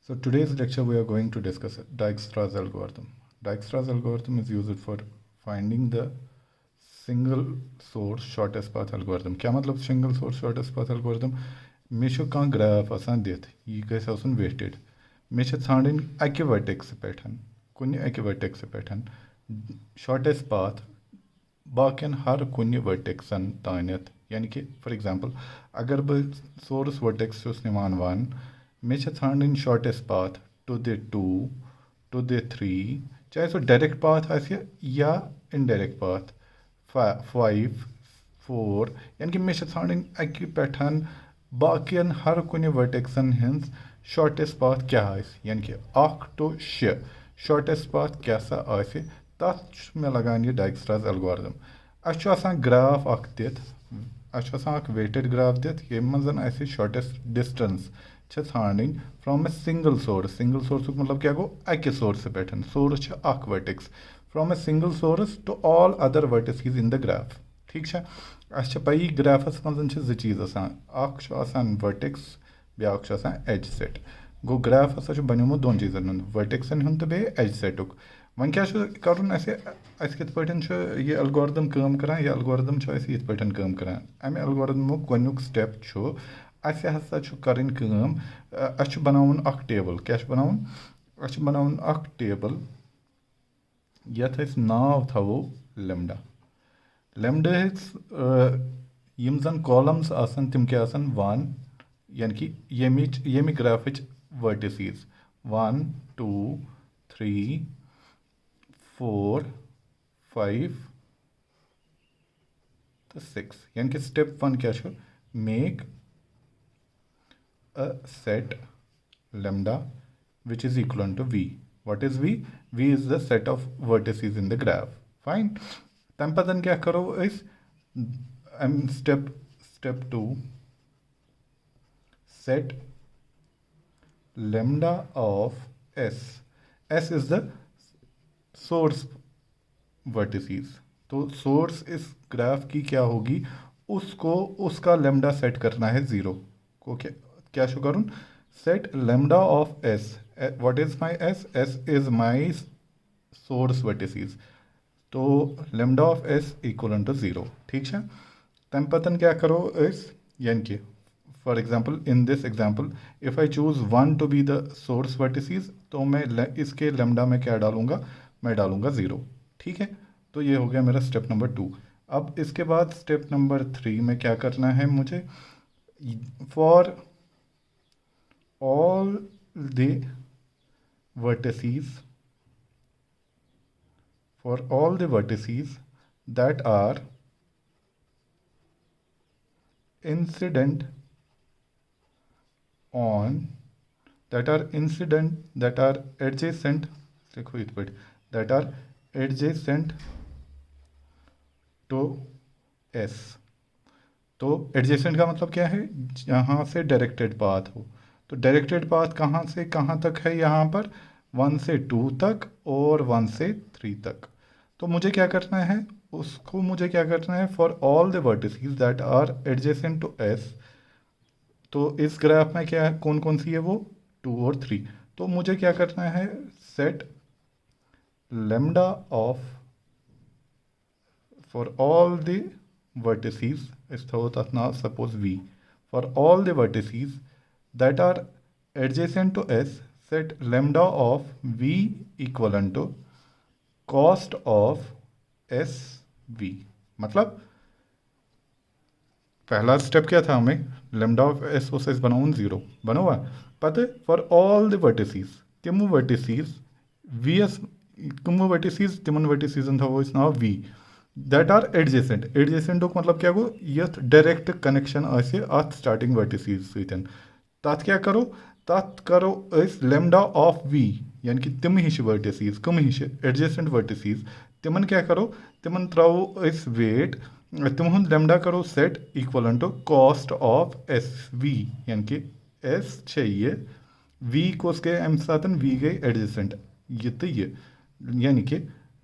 So today's lecture we are going to discuss Dijkstra's algorithm. Dijkstra's algorithm is used for finding the single source shortest path algorithm. क्या मतलब single source shortest path algorithm? मे छ कह graph आसान दित यह गस आसन weighted मे छ ठांडन अकि vertex पेठ कुन अकि वर्टेक्स पेठ shortest path बाकियन हर कुन वर्टेक्सन तानत यानी कि फॉर एग्जांपल अगर बह सोर्स वर्टेक्स निवान वन मे ठांडन shortest path to the 2 to the 3 चाहे सो डायरेक्ट पाथ आए या इनडायरेक्ट पाथ 5 4 यानी कि मे ठांडन अकि पेठ बाकियन हर कुन वर्टेक्सन हंस शॉर्टेस्ट पाथ क्या यानी कि 1 to 6 शॉर्टेस्ट पाथ क्या तथ मे लगान यह Dijkstra's algorithm आसान ग्राफ अख दित आसान वेटेड ग्राफ दित ये मज शॉर्टेस्ट डिस्टेंस ठांडन फ्रॉम ए सिंगल सोर्स मतलब क्या गो अकि सोर्स पे सोर्स अख vertex from a single source to all other vertices in the graph ठीक है अस पई ग्राफस मज जो चीज आसान वर्टेक्स ब्या एज सेट गो ग्राफ हसा बनोमुत दोन चीजन हूं वर्टेक्सन हूं तो बे एज सेटुक वन क्या करुन कित पे यह अलगोरिदम काम करान यह अलगोरिदम यथ पे काम करान अमे अलगोरिदमुक गोनुक स्टेप अस हसा करन काम अस बनावन अख टेबल क्या बनावन अस बनावन अख टेबल यथ अस नाव थवो लेमडा लेमडा यम जन कॉलम्स आसन तिम क्या आसन 1 यानी कि यमि ग्राफिच वर्टिसेस 1 2 3 4 5 तो 6 यानी कि स्टेप 1 क्या make a set lambda which is equivalent to v. What is v? V is the set of vertices in the graph. Fine. तम पतन क्या करो इस step 2 set lambda of s. S is the source vertices. तो source इस graph की क्या होगी उसको उसका लेमडा सेट करना है 0 को क्या शो करूँ set lambda of S what is my S is my source vertices तो lambda of S equal to 0 ठीक है तम पतन क्या करो इस यानी कि for example in this example if I choose 1 to be the source vertices तो मैं इसके लेमडा में क्या डालूंगा मैं डालूंगा 0 ठीक है तो ये हो गया मेरा स्टेप नंबर 2 अब इसके बाद स्टेप नंबर 3 में क्या करना है मुझे for all the vertices that are incident that are adjacent देखो इस पर that are adjacent to S तो एडजेसेंट का मतलब क्या है जहाँ से डायरेक्टेड पाथ हो तो डायरेक्टेड पाथ कहाँ से कहाँ तक है यहाँ पर 1 से 2 तक और 1 से 3 तक तो मुझे क्या करना है उसको मुझे क्या करना है for all the vertices that are adjacent to S तो इस ग्राफ में क्या है कौन कौन सी है वो 2 और 3 तो मुझे क्या करना है set lambda of for all the vertices is thought of now suppose v for all the vertices that are adjacent to s set lambda of v equivalent to cost of s v मतलब पहला step क्या था हमें lambda of S O S बनाऊन 0 बनो हुआ पता है फॉर ऑल द वर्टिसेस तिम वर्टिसेस वी एस तुम वर्टिसेस तिमन वर्टिसेस था वो इस now V that are adjacent मतलब क्या गो यथ डायरेक्ट कनेक्शन अथ स्टार्टिंग वर्टिसेस सतन तथ क्या करो तथ करो लेमडा ऑफ वी यानी कि तिम हिश वर्टिसेस कम हिश एडजेसेंट वर्टिसेस तिमन क्या करो तिमन त्रो वेट तिम लेमडा करो set equal to cost of S V यानी कि एस ये वी कोस गए अम साथ वी गई एडजेसेंट ये तो ये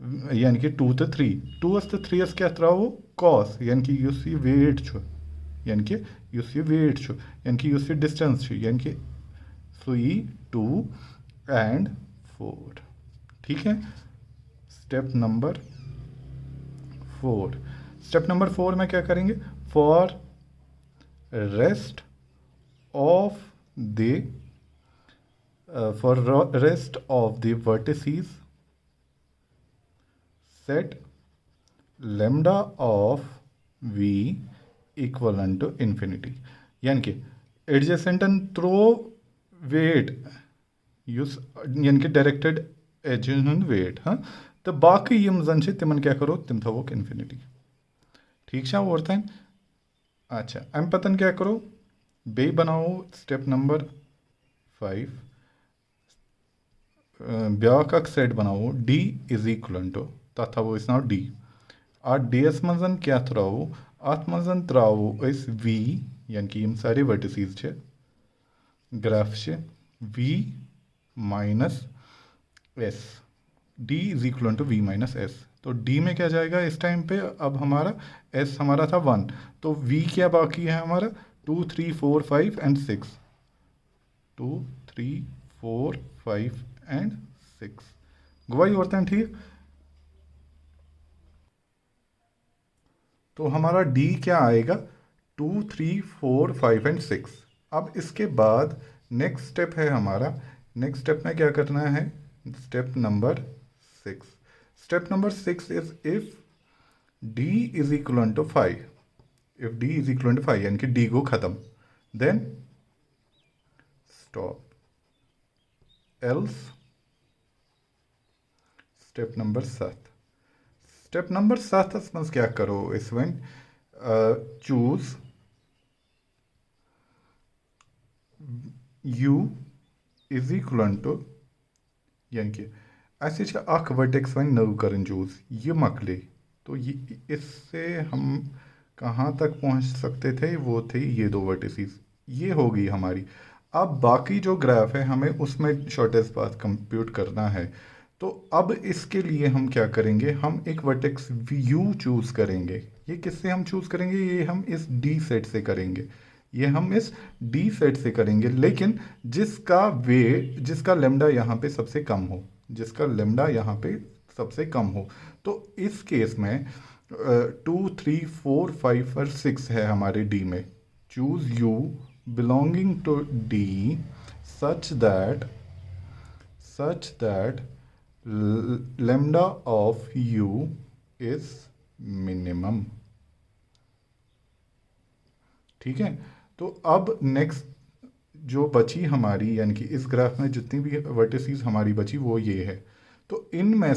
यानी कि 2 to 3 2 to 3 क्या त्रो कॉस यानी कि युस ये वेट यानी कि युस ये वेट यानी कि युस ये डिस्टेंस यानी कि 3 2 एंड 4। ठीक है, स्टेप नंबर 4। स्टेप नंबर 4 में क्या करेंगे, for rest of the vertices set lambda of v equal to infinity. यानी कि एडजेसेंट थ्रो वेट युस यानी कि डायरेक्टेड एजन हुंद वेट। हाँ, तो बाकी यम जन छ तिमन क्या करो, तिम थवोक इन्फिनिटी। ठीक छा और तान। अच्छा, अम पतन क्या करो, बे बनाओ स्टेप नंबर 5 ब्याक अक सेट बनाओ d इज इक्वल टू तथ थवो इस नाउ d आ ds मजन क्या त्रावो, अत मजन त्रावो इस v यानी कि यम सारे वर्टिसेस छ ग्राफ छ v minus s, d is equal to v minus s। तो d में क्या जाएगा इस टाइम पे, अब हमारा s हमारा था 1, तो v क्या बाकी है हमारा 2 3 4 5 एंड 6, 2 3 4 5 एंड 6 गवाही होते हैं। ठीक, तो हमारा d क्या आएगा 2 3 4 5 एंड 6। अब इसके बाद नेक्स्ट स्टेप है हमारा, नेक्स्ट स्टेप में क्या करना है, step number 6। Step number 6 is if d is equal to 5, if d is equal to 5 यानी कि d को खत्म, then stop, else step number 7। Step number 7 मज क्या करो इस one choose u is equal to यानी कि ऐसे अख वर्टेक्स वन नव कर चूज, ये मकले तो ये इससे हम कहाँ तक पहुँच सकते थे, वो थे ये 2 वर्टिसेस, ये होगी हमारी। अब बाकी जो ग्राफ है हमें उसमें शॉर्टेस्ट पाथ कंप्यूट करना है। तो अब इसके लिए हम क्या करेंगे, हम एक वर्टेक्स u चूज़ करेंगे। ये किससे हम चूज़ करेंगे, ये हम इस d सेट से करेंगे, ये हम इस d सेट से करेंगे, लेकिन जिसका लेमडा यहाँ पे सबसे कम हो, जिसका लेमडा यहाँ पे सबसे कम हो। तो इस केस में 2 3 4 5 और 6 है हमारे d में। Choose u belonging to d such that lambda of u is minimum। ठीक है, तो अब नेक्स्ट जो बची हमारी, यानी कि इस ग्राफ में जितनी भी वर्टिसेस हमारी बची वो ये है। तो इनमें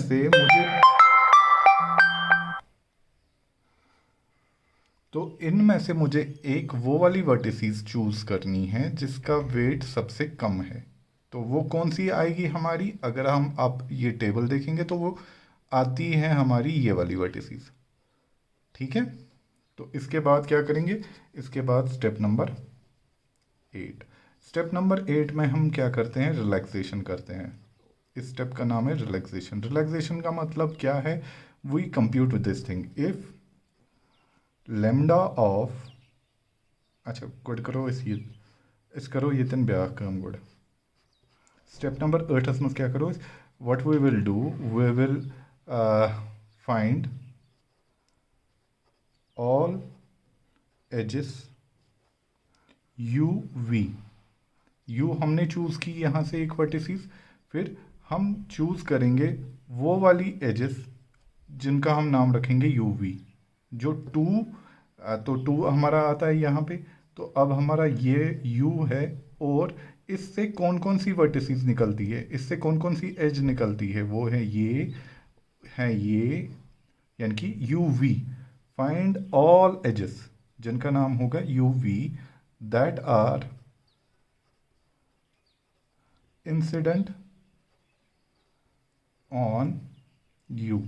से मुझे एक वो वाली वर्टिसेस चूज करनी है जिसका वेट सबसे कम है। तो वो कौन सी आएगी हमारी, अगर हम आप ये टेबल देखेंगे तो वो आती है हमारी ये वाली वर्टिसेस। ठीक है, तो इसके बाद क्या करेंगे, इसके बाद स्टेप नंबर 8। स्टेप नंबर 8 में हम क्या करते हैं, रिलैक्सेशन करते हैं। इस स्टेप का नाम है रिलैक्सेशन। रिलैक्सेशन का मतलब क्या है, we compute with this thing if lambda of, अच्छा गुड करो इस करो ये तन ब्या कम गुड। स्टेप नंबर 8 में क्या करो, what we will do, we will find all edges u हमने चूज की यहाँ से एक वर्टिसेस, फिर हम चूज करेंगे वो वाली एजेस जिनका हम नाम रखेंगे uv, जो 2 तो 2 हमारा आता है यहाँ पे। तो अब हमारा ये u है, और इससे कौन कौन सी वर्टिसेस निकलती है, इससे कौन कौन सी एज निकलती है, वो है ये यानी कि uv। फाइंड ऑल एजेस जिनका नाम होगा uv that are incident on u,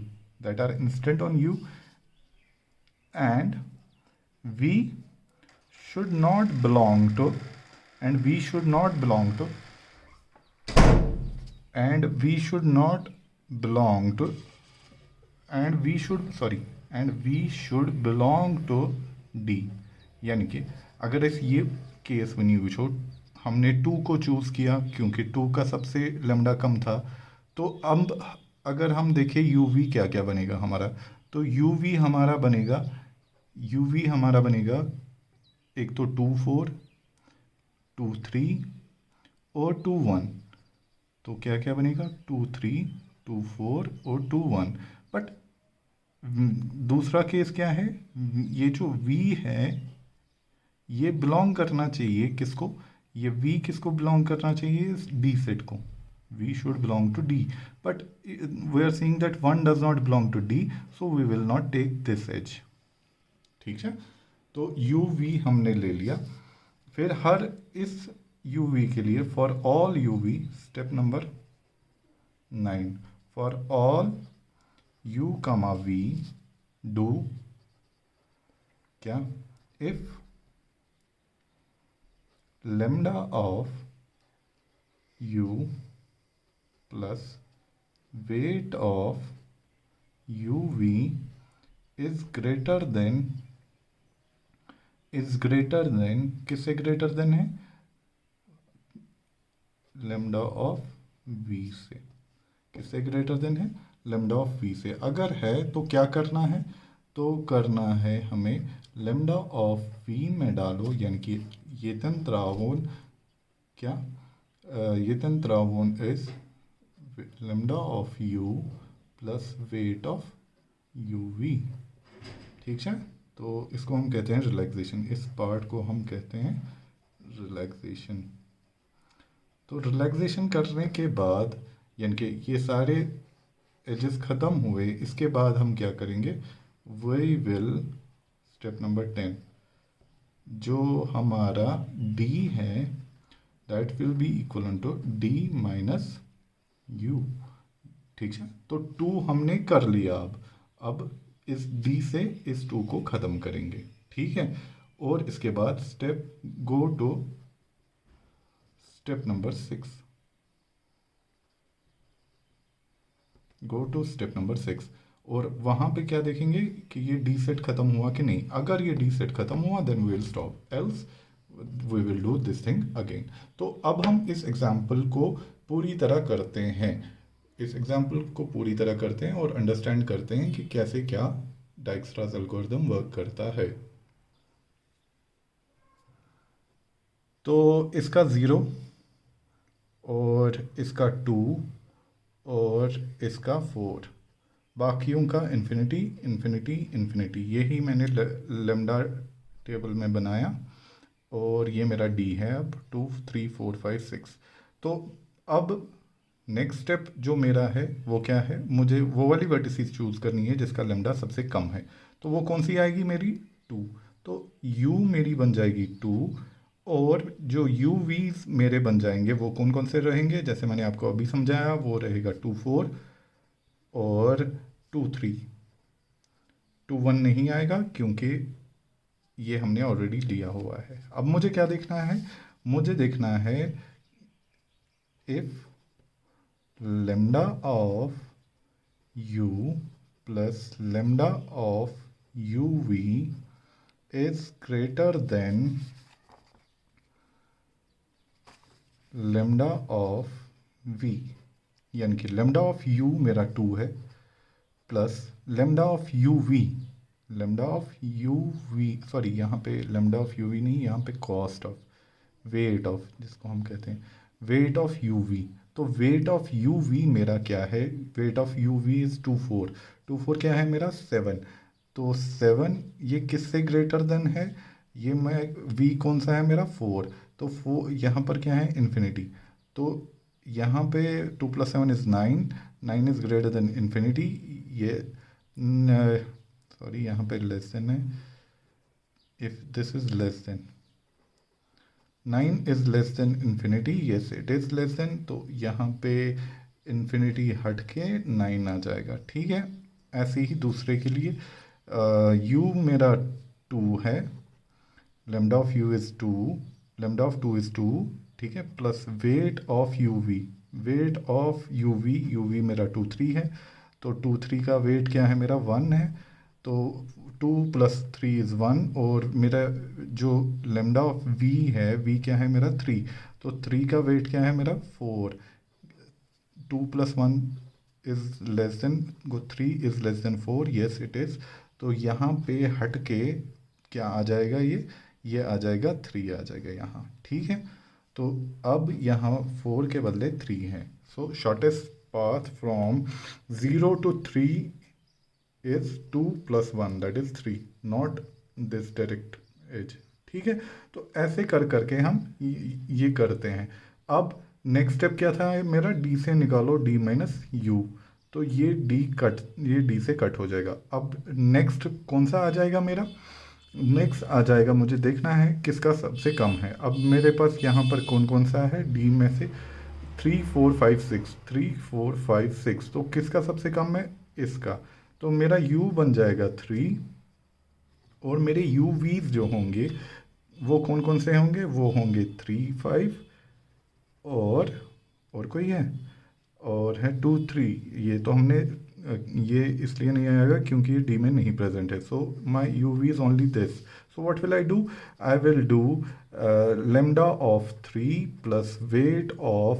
and we should not belong to d। यानी कि अगर इस ये केस वनी वो हमने 2 को चूज़ किया क्योंकि 2 का सबसे लैम्डा कम था। तो अब अगर हम देखें यू वी क्या क्या बनेगा हमारा, तो यू वी हमारा बनेगा, एक तो 2 4, 2 3 और 2 1। तो क्या क्या बनेगा, 2 3, 2 4 और 2 1। बट दूसरा केस क्या है, ये जो v है ये बिलोंग करना चाहिए किसको, ये v किसको बिलोंग करना चाहिए, d सेट को। v should belong to d, but we are seeing that 1 does not belong to d, so we will not take this edge। ठीक है, तो u v हमने ले लिया। फिर हर इस u v के लिए, for all u v, step number 9, for all u comma v do क्या, if lambda of u plus weight of uv is greater than किससे ग्रेटर देन है, lambda of v से। किससे ग्रेटर देन है, lambda of v से। अगर है तो क्या करना है, तो करना है हमें lambda of v में डालो, यानी कि ये तंत्रावोन क्या, ये तंत्रावोन is lambda of u plus weight of uv। ठीक है, तो इसको हम कहते हैं रिलैक्सेशन, इस पार्ट को हम कहते हैं रिलैक्सेशन। तो रिलैक्सेशन करने के बाद, यानी कि ये सारे एजेस ख़त्म हुए, इसके बाद हम क्या करेंगे, वी विल, स्टेप नंबर 10, जो हमारा d है that will be equal to d minus u। ठीक है, तो 2 हमने कर लिया। अब इस d से इस 2 को ख़त्म करेंगे। ठीक है, और इसके बाद गो टू स्टेप नंबर 6, और वहाँ पे क्या देखेंगे कि ये डी सेट ख़त्म हुआ कि नहीं। अगर ये डी सेट ख़त्म हुआ then we will stop, else we will do this thing again. तो अब हम इस एग्जाम्पल को पूरी तरह करते हैं, और अंडरस्टैंड करते हैं कि कैसे क्या डाइक्स्ट्रास एल्गोरिथम वर्क करता है। तो इसका 0 और इसका 2 और इसका 4, बाकियों का इन्फिनिटी इन्फिनिटी इन्फिनिटी। यही मैंने लेमडा टेबल में बनाया, और ये मेरा डी है अब 2 3 4 5 6। तो अब नेक्स्ट स्टेप जो मेरा है वो क्या है, मुझे वो वाली वर्टिसेस चूज़ करनी है जिसका लेमडा सबसे कम है। तो वो कौन सी आएगी मेरी, 2। तो u मेरी बन जाएगी 2, और जो u v's मेरे बन जाएंगे वो कौन कौन से रहेंगे, जैसे मैंने आपको अभी समझाया, वो रहेगा 2 4 और 2 3। 2 1 नहीं आएगा क्योंकि ये हमने ऑलरेडी लिया हुआ है। अब मुझे क्या देखना है, मुझे देखना है if lambda of u plus lambda of uv is greater than lambda of v, यानी कि lambda of u मेरा 2 है, plus lambda of uv, sorry यहाँ पे lambda of uv नहीं, यहाँ पे कॉस्ट ऑफ, वेट ऑफ जिसको हम कहते हैं, वेट ऑफ uv। तो वेट ऑफ uv मेरा क्या है, वेट ऑफ uv इज़ 2 4, 2 4 क्या है मेरा 7। तो 7 ये किससे ग्रेटर देन है, ये मैं v कौन सा है मेरा 4। तो 4 यहाँ पर क्या है इन्फिनिटी, तो यहाँ पे 2 + 7 is 9, 9 is greater than infinity. ये सॉरी यहाँ पे लेस देन है, if this is less than 9 is less than infinity, yes it is less than, तो यहाँ पे इन्फिनिटी हट के 9 आ जाएगा। ठीक है, ऐसे ही दूसरे के लिए u मेरा 2 है, lambda of u is 2, lambda of 2 is 2, ठीक है, plus weight of uv, wait of uv मेरा 2 3 है, तो 2 3 का वेट क्या है मेरा 1 है, तो 2 + 3 इज़ 1, और मेरा जो lambda ऑफ v है, v क्या है मेरा 3, तो 3 का वेट क्या है मेरा 4, 2 + 1 is less than 3 is less than 4, yes it is. तो यहाँ पे हट के क्या आ जाएगा, ये आ जाएगा 3 आ जाएगा यहाँ, ठीक है। तो अब यहाँ 4 के बदले 3 है। सो shortest path from 0 to 3 is 2 + 1 that is 3, not this direct edge, ठीक है। तो ऐसे कर करके हम ये करते हैं। अब नेक्स्ट स्टेप क्या था मेरा, डी से निकालो d - u, तो ये d से कट हो जाएगा। अब नेक्स्ट कौन सा आ जाएगा मेरा, नेक्स्ट आ जाएगा, मुझे देखना है किसका सबसे कम है। अब मेरे पास यहाँ पर कौन कौन सा है, d में से 3 4 5 6, 3 4 5 6, तो किसका सबसे कम है, इसका। तो मेरा u बन जाएगा 3, और मेरे UVs जो होंगे वो कौन कौन से होंगे, वो होंगे 3 5 और कोई है, और है 2 3। ये तो हमने ये इसलिए नहीं आएगा क्योंकि ये डी में नहीं प्रेजेंट है। सो माई UV is only this. So what will I will do lambda of 3 plus weight of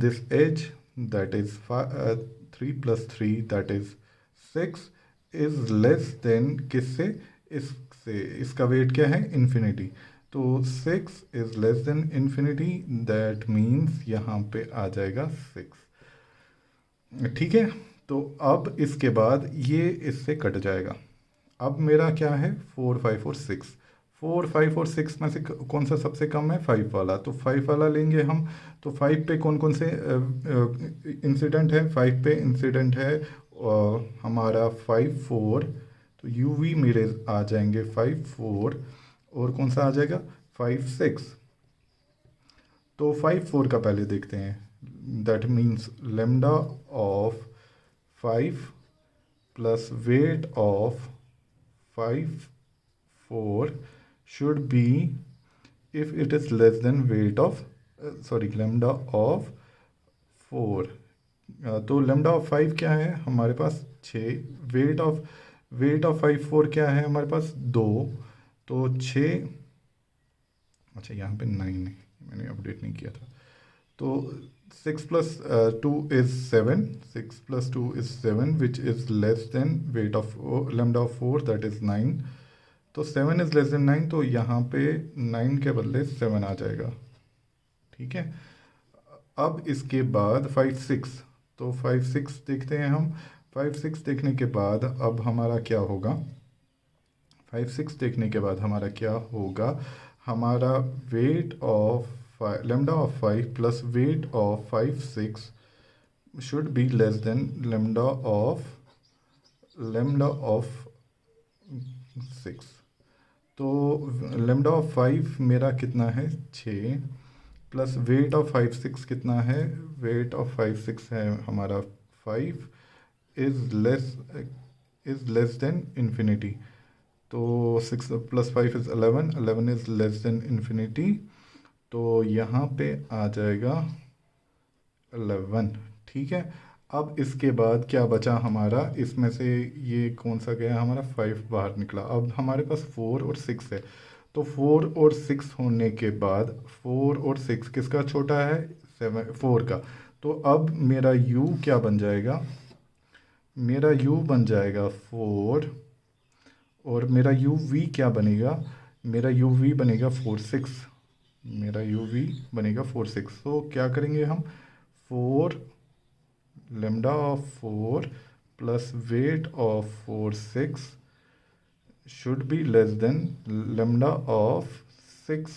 this edge, that is 3 + 3 that is 6 is less than किससे, इससे, इसका वेट क्या है इन्फिनिटी। तो 6 is less than infinity, that means यहाँ पे आ जाएगा 6, ठीक है। तो अब इसके बाद ये इससे कट जाएगा। अब मेरा क्या है 4 5 और 6, 4 5 और 6 में से कौन सा सबसे कम है, 5 वाला। तो 5 वाला लेंगे हम। तो 5 पे कौन कौन से इंसिडेंट है, 5 पे इंसिडेंट है हमारा 5 4, तो UV मेरे आ जाएंगे 5 4, और कौन सा आ जाएगा 5 6। तो 5 4 का पहले देखते हैं, that means lambda of 5 plus weight of 5 4 should be, if it is less than weight of lambda of 4, तो lambda of 5 क्या है हमारे पास 6, weight of 5 4 क्या है हमारे पास 2, तो 6, अच्छा यहाँ पे 9 है, मैंने अपडेट नहीं किया था। तो 6 + 2 is 7, 6 + 2 is 7, which is less than weight of lambda of 4, that is 9। तो 7 is less than 9, तो यहाँ पे 9 के बदले 7 आ जाएगा, ठीक है। अब इसके बाद 5 6, तो 5 6 देखते हैं हम। 5 6 देखने के बाद अब हमारा क्या होगा, 5 6 देखने के बाद हमारा क्या होगा, हमारा weight of lambda of 5 plus weight of 5 6 should be less than lambda of 6। तो lambda of 5 मेरा कितना है 6, प्लस वेट ऑफ 5 6 कितना है, वेट ऑफ 5 6 है हमारा 5, इज लेस देन इन्फिनिटी। तो 6 + 5 is 11, 11 is less than infinity, तो यहाँ पे आ जाएगा 11, ठीक है। अब इसके बाद क्या बचा हमारा, इसमें से ये कौन सा गया हमारा 5 बाहर निकला। अब हमारे पास 4 और 6 है, तो 4 और 6 होने के बाद 4 और 6 किसका छोटा है 4 का। तो अब मेरा u क्या बन जाएगा, मेरा u बन जाएगा 4, और मेरा UV क्या बनेगा, मेरा UV बनेगा 4 6, मेरा UV बनेगा 4 6। तो क्या करेंगे हम, 4 lambda of 4 plus weight of 4 6 should be less than lambda of 6,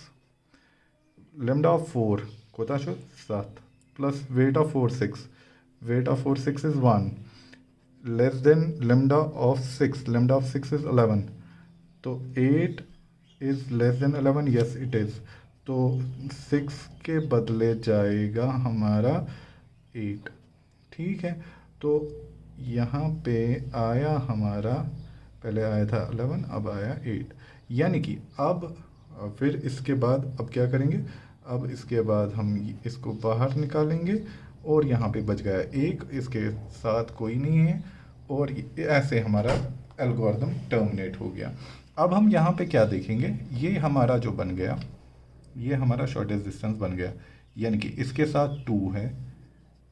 lambda of 4 कोता show 7 plus weight of 4 6, weight of 4 6 is 1, less than lambda of 6, lambda of 6 is 11, तो 8 is less than 11, yes it is। तो 6 के बदले जाएगा हमारा 8, ठीक है। तो यहाँ पे आया हमारा, पहले आया था 11, अब आया 8, यानी कि अब फिर इसके बाद अब क्या करेंगे, अब इसके बाद हम इसको बाहर निकालेंगे, और यहाँ पे बच गया 1, इसके साथ कोई नहीं है, और ऐसे हमारा एल्गोरिथम टर्मिनेट हो गया। अब हम यहाँ पे क्या देखेंगे, ये हमारा जो बन गया, ये हमारा शॉर्टेस्ट डिस्टेंस बन गया, यानी कि इसके साथ 2 है,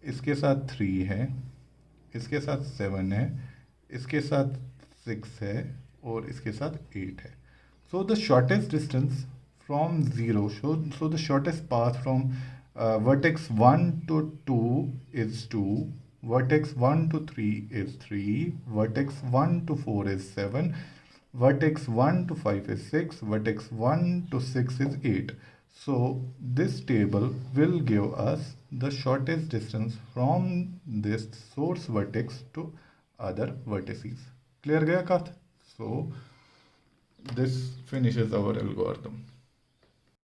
इसके साथ 3 है, इसके साथ 7 है, इसके साथ 6 है और इसके साथ 8 है. So the shortest distance from 0, so the shortest path from vertex 1 to 2 is 2, vertex 1 to 3 is 3, vertex 1 to 4 is 7, vertex 1 to 5 is 6, vertex 1 to 6 is 8. So this table will give us the shortest distance from this source vertex to other vertices. Clear gaya Kath? So this finishes our algorithm.